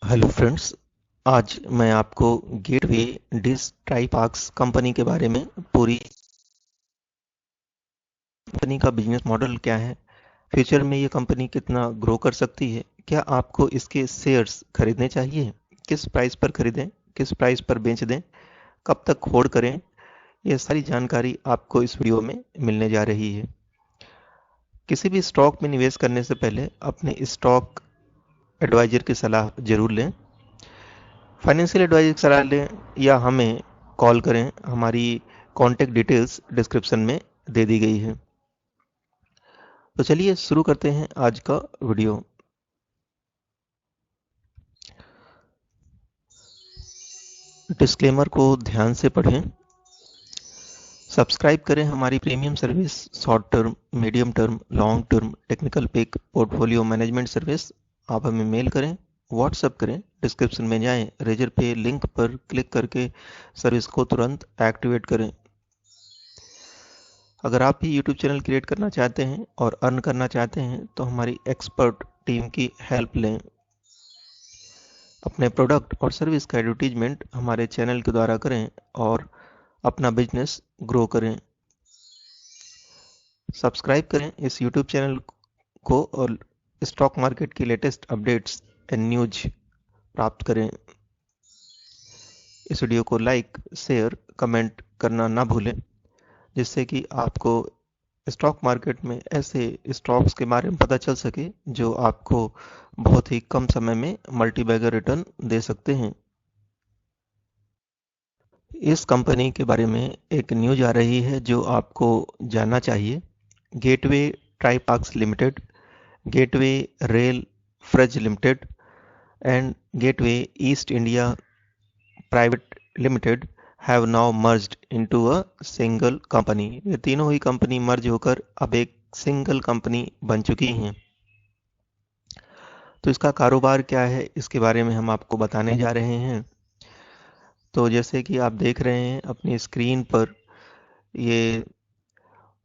Hello friends. आज मैं आपको गेटवे डिश ट्राईपाक्स कंपनी के बारे में पूरी कंपनी का बिजनेस मॉडल क्या है, फ्यूचर में ये कंपनी कितना ग्रो कर सकती है, क्या आपको इसके शेयर्स खरीदने चाहिए, किस प्राइस पर खरीदें, किस प्राइस पर बेच दें, कब तक होल्ड करें, ये सारी जानकारी आपको इस वीडियो में मिलने जा रही है। किसी भी स्टॉक में निवेश करने से पहले अपने स्टॉक एडवाइजर की सलाह जरूर लें। फाइनेंशियल एडवाइजर की सलाह लें या हमें कॉल करें, हमारी कॉन्टैक्ट डिटेल्स डिस्क्रिप्शन में दे दी गई है। तो चलिए शुरू करते हैं आज का वीडियो। डिस्क्लेमर को ध्यान से पढ़ें। सब्सक्राइब करें हमारी premium service, short term, medium term, long term technical pick portfolio management service. आप हमें मेल करें, व्हाट्सएप करें, डिस्क्रिप्शन में जाएं, रेजर पे लिंक पर क्लिक करके सर्विस को तुरंत एक्टिवेट करें। अगर आप भी यूट्यूब चैनल क्रिएट करना चाहते हैं और अर्न करना चाहते हैं तो हमारी एक्सपर्ट टीम की हेल्प लें। अपने प्रोडक्ट और सर्विस का एडवर्टीजमेंट हमारे चैनल के द्वारा करें और अपना बिजनेस ग्रो करें। सब्सक्राइब करें इस यूट्यूब चैनल को और स्टॉक मार्केट की लेटेस्ट अपडेट्स एंड न्यूज प्राप्त करें। इस वीडियो को लाइक, शेयर, कमेंट करना ना भूलें, जिससे कि आपको स्टॉक मार्केट में ऐसे स्टॉक्स के बारे में पता चल सके जो आपको बहुत ही कम समय में मल्टी बैगर रिटर्न दे सकते हैं। इस कंपनी के बारे में एक न्यूज आ रही है जो आपको जानना चाहिए। गेटवे ट्राईपाक्स limited, gateway rail freight limited and gateway east India private limited have now merged into a single company. ये तीनों ही कंपनी मर्ज होकर अब एक सिंगल कंपनी बन चुकी हैं। तो इसका कारोबार क्या है, इसके बारे में हम आपको बताने जा रहे हैं। तो जैसे कि आप देख रहे हैं अपनी स्क्रीन पर, ये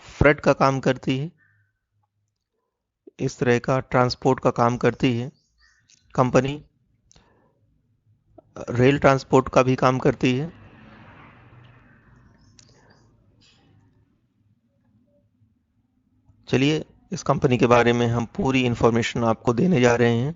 फ्रेट का काम करती है, इस तरह का ट्रांसपोर्ट का काम करती है कंपनी। रेल ट्रांसपोर्ट का भी काम करती है। चलिए इस कंपनी के बारे में हम पूरी इंफॉर्मेशन आपको देने जा रहे हैं।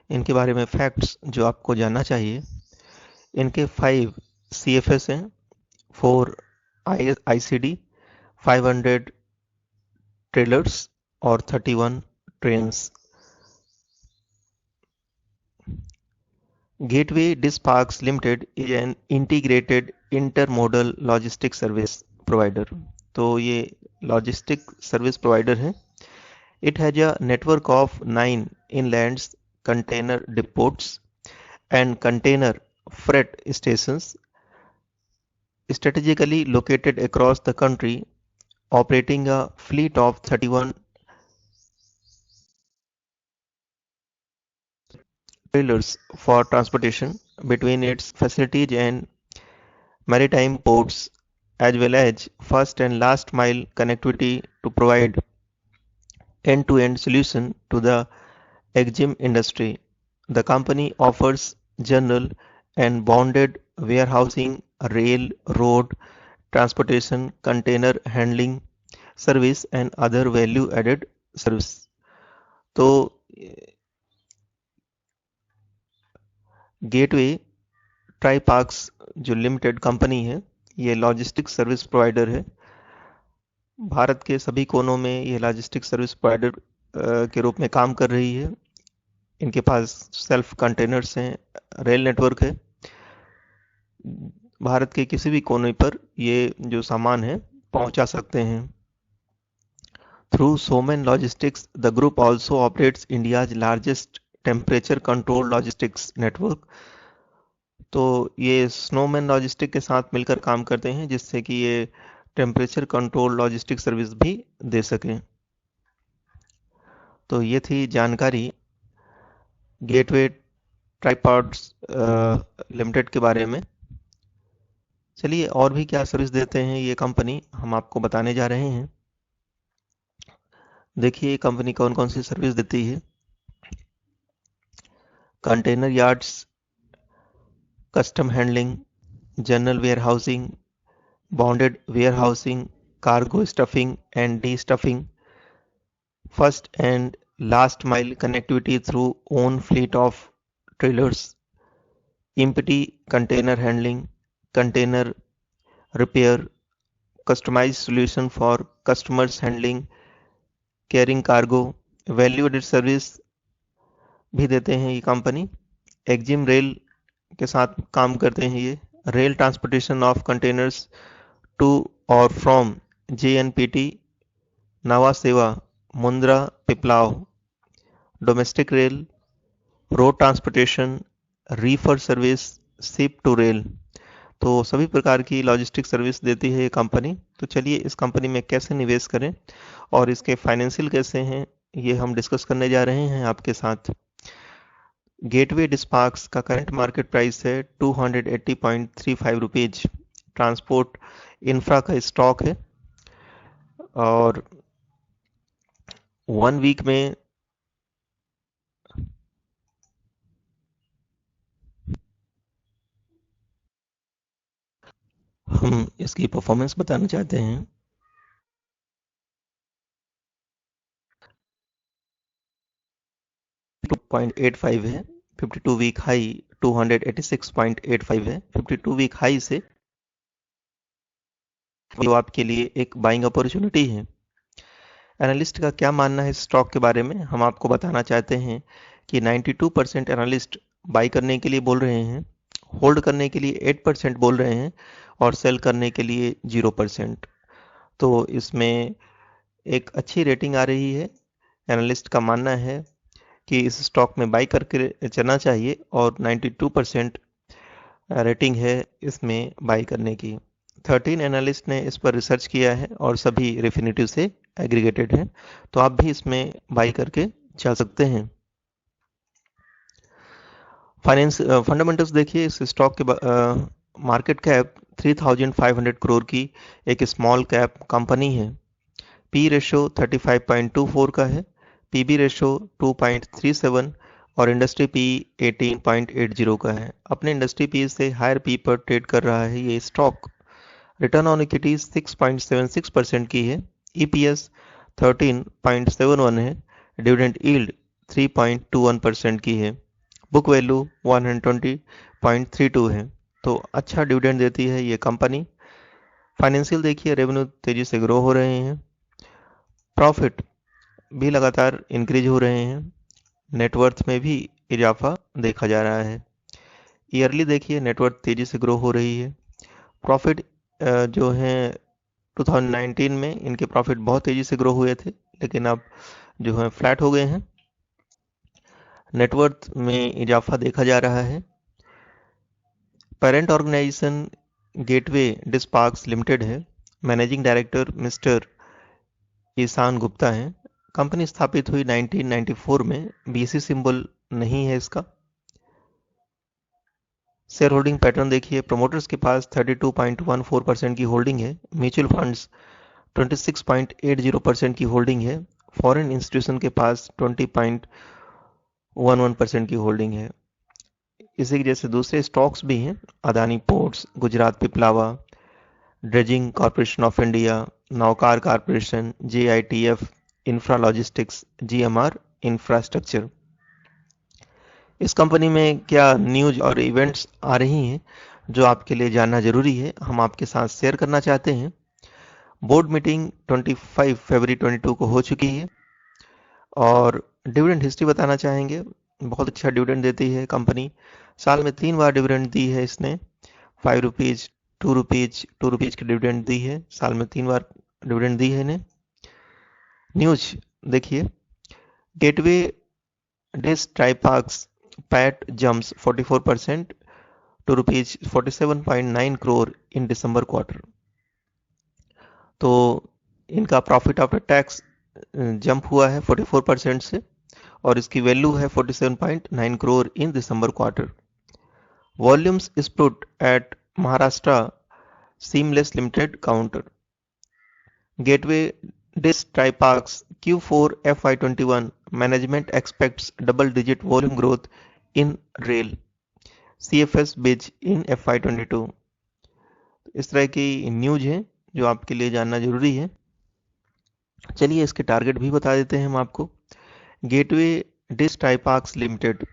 इनके बारे में फैक्ट्स जो आपको जानना चाहिए। इनके 5 CFS हैं, 4 ICD, 500 ट्रेलर्स और 31 trains. Gateway Dispatch Limited is an integrated intermodal logistics service provider। तो ये लॉजिस्टिक सर्विस प्रोवाइडर है। It has a network of 9 inland container depots and container freight stations strategically located across the country, operating a fleet of 31 trailers for transportation between its facilities and maritime ports, as well as first and last mile connectivity to provide end-to-end solution to the EXIM industry. The company offers general and bonded warehousing, rail, road transportation, container handling service and other value added service। तो gateway ट्राईपाक्स जो limited company है, ये logistic service provider है। भारत के सभी कोनों में ये लॉजिस्टिक सर्विस प्रोवाइडर के रूप में काम कर रही है। इनके पास सेल्फ कंटेनर्स हैं, रेल नेटवर्क है। भारत के किसी भी कोने पर ये जो सामान है पहुंचा सकते हैं। Through Snowman logistics the group also operates India's largest temperature control logistics network. तो ये स्नोमैन लॉजिस्टिक के साथ मिलकर काम करते हैं, जिससे कि ये टेम्परेचर कंट्रोल लॉजिस्टिक सर्विस भी दे सकें। तो ये थी जानकारी गेटवे ट्राईपॉड्स लिमिटेड के बारे में। चलिए और भी क्या सर्विस देते हैं ये कंपनी, हम आपको बताने जा रहे हैं। देखिए कंपनी कौन कौन सी सर्विस देती है। Container yards, custom handling, general warehousing, bonded warehousing, cargo stuffing and destuffing, first and last mile connectivity through own fleet of trailers, empty container handling, container repair, customized solution for customers handling, carrying cargo, value added service भी देते हैं ये company. Exim rail के साथ काम करते हैं ये। Rail transportation of containers to और from JNPT, Nhava Sheva, Mundra, Pipavav, domestic rail, road transportation, reefer service, ship to rail. तो सभी प्रकार की लॉजिस्टिक सर्विस देती है ये कंपनी। तो चलिए इस कंपनी में कैसे निवेश करें और इसके फाइनेंशियल कैसे हैं ये हम डिस्कस करने जा रहे हैं आपके साथ। गेटवे डिस्पार्क्स का करंट मार्केट प्राइस है 280.35 रुपीज। ट्रांसपोर्ट इंफ्रा का स्टॉक है और 1 वीक में हम इसकी परफॉर्मेंस बताना चाहते हैं। .85 है। 52 वीक हाई 286.85 है। 52 वीक हाई से जो आपके लिए एक बाइंग अपॉर्चुनिटी है। एनालिस्ट का क्या मानना है स्टॉक के बारे में, हम आपको बताना चाहते हैं कि 92% एनालिस्ट बाई करने के लिए बोल रहे हैं, होल्ड करने के लिए 8% बोल रहे हैं और सेल करने के लिए 0%। तो इसमें एक अच्छी रेटिंग आ रही है। एनालिस्ट का मानना है कि इस स्टॉक में बाई करके चलना चाहिए और 92% रेटिंग है इसमें बाई करने की। 13 एनालिस्ट ने इस पर रिसर्च किया है और सभी रिफिनिटिव से एग्रीगेटेड हैं, तो आप भी इसमें बाई करके चल सकते हैं। फाइनेंस फंडामेंटल्स देखिए इस स्टॉक के मार्केट कैप 3,500 करोड़ की एक स्मॉल कैप कंपनी है। पी रेशो 35.24 का है, पीबी रेशो 2.37 और इंडस्ट्री पी 18.80 का है। अपने इंडस्ट्री पी से हायर पी पर ट्रेड कर रहा है ये स्टॉक। रिटर्न ऑन इक्विटी 6.76% की है। ईपीएस 13.71 है। डिविडेंड यील्ड 3.21% की है। बुक वैल्यू 120.32 है। तो अच्छा डिविडेंड देती है ये कंपनी। फाइनेंशियल देखिए, रेवेन्यू तेजी से ग्रो हो रहे हैं, प्रॉफिट भी लगातार इंक्रीज हो रहे हैं, नेटवर्थ में भी इजाफा देखा जा रहा है। ईयरली देखिए नेटवर्थ तेजी से ग्रो हो रही है। प्रॉफिट जो है 2019 में इनके प्रॉफिट बहुत तेजी से ग्रो हुए थे, लेकिन अब जो है फ्लैट हो गए हैं। नेटवर्थ में इजाफा देखा जा रहा है। Parent organisation gateway Distriparks limited है। Managing director mister Ishan Gupta हैं। कंपनी स्थापित हुई 1994 में। बीसी सिंबल नहीं है इसका। शेयर होल्डिंग पैटर्न देखिए, प्रमोटर्स के पास 32.14% की होल्डिंग है। म्यूचुअल फंड्स 26.80% की होल्डिंग है। फॉरेन इंस्टीट्यूशन के पास 20.11% की होल्डिंग है। इसी के जैसे दूसरे स्टॉक्स भी हैं, Adani ports, Gujarat Piplawa, dredging corporation of India, नौकार corporation, JITF infra logistics, GMR infrastructure. इस कंपनी में क्या न्यूज और इवेंट्स आ रही हैं जो आपके लिए जानना जरूरी है, हम आपके साथ शेयर करना चाहते हैं। बोर्ड मीटिंग 25 फरवरी 22 को हो चुकी है और डिविडेंड हिस्ट्री बताना चाहेंगे। बहुत अच्छा डिविडेंड देती है कंपनी। साल में 3 बार डिविडेंड दी है इसने। 5 रुपीज, 2 रुपीज, 2 रुपीज की डिविडेंड दी है। साल में 3 बार डिविडेंड दी है इन्हें। न्यूज देखिए, gateway Distriparks PAT jumps 44% to rupees 47.9 crore in December quarter. तो इनका प्रॉफिट आफ्टर टैक्स जंप हुआ है 44% से और इसकी वैल्यू है 47.9 crore in December quarter. Volumes spurt at Maharashtra Seamless Limited counter. Gateway Disk Triparks Q4 FY21 management expects double-digit volume growth in rail. CFS बिज इन FY22। इस तरह की न्यूज है जो आपके लिए जानना जरूरी है। चलिए इसके टारगेट भी बता देते हैं हम आपको। Gateway Distriparks limited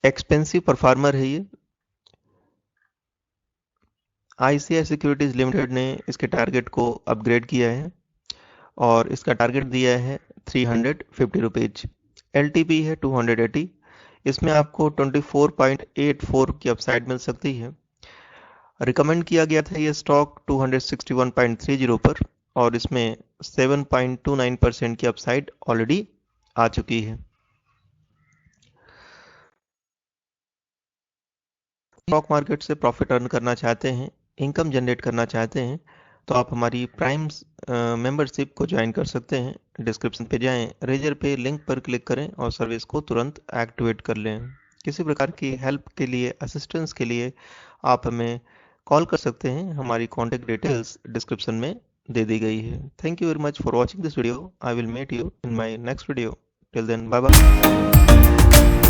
expensive performer है ये। ICICI सिक्योरिटीज लिमिटेड ने इसके टारगेट को अपग्रेड किया है और इसका टारगेट दिया है 350 रुपीज। LTP है 280। इसमें आपको 24.84 की अपसाइड मिल सकती है। रिकमेंड किया गया था ये स्टॉक 261.30 पर और इसमें 7.29% की अपसाइड ऑलरेडी आ चुकी है। स्टॉक मार्केट से प्रॉफिट अर्न करना चाहते हैं, इनकम जनरेट करना चाहते हैं तो आप हमारी प्राइम मेंबरशिप को ज्वाइन कर सकते हैं। डिस्क्रिप्शन पे जाएं, रेजर पे लिंक पर क्लिक करें और सर्विस को तुरंत एक्टिवेट कर लें। किसी प्रकार की हेल्प के लिए, असिस्टेंस के लिए आप हमें कॉल कर सकते हैं। हमारी कॉन्टेक्ट डिटेल्स डिस्क्रिप्शन में दे दी गई है। Thank you very much for watching this video. I will meet you in my next video. Till then, bye bye.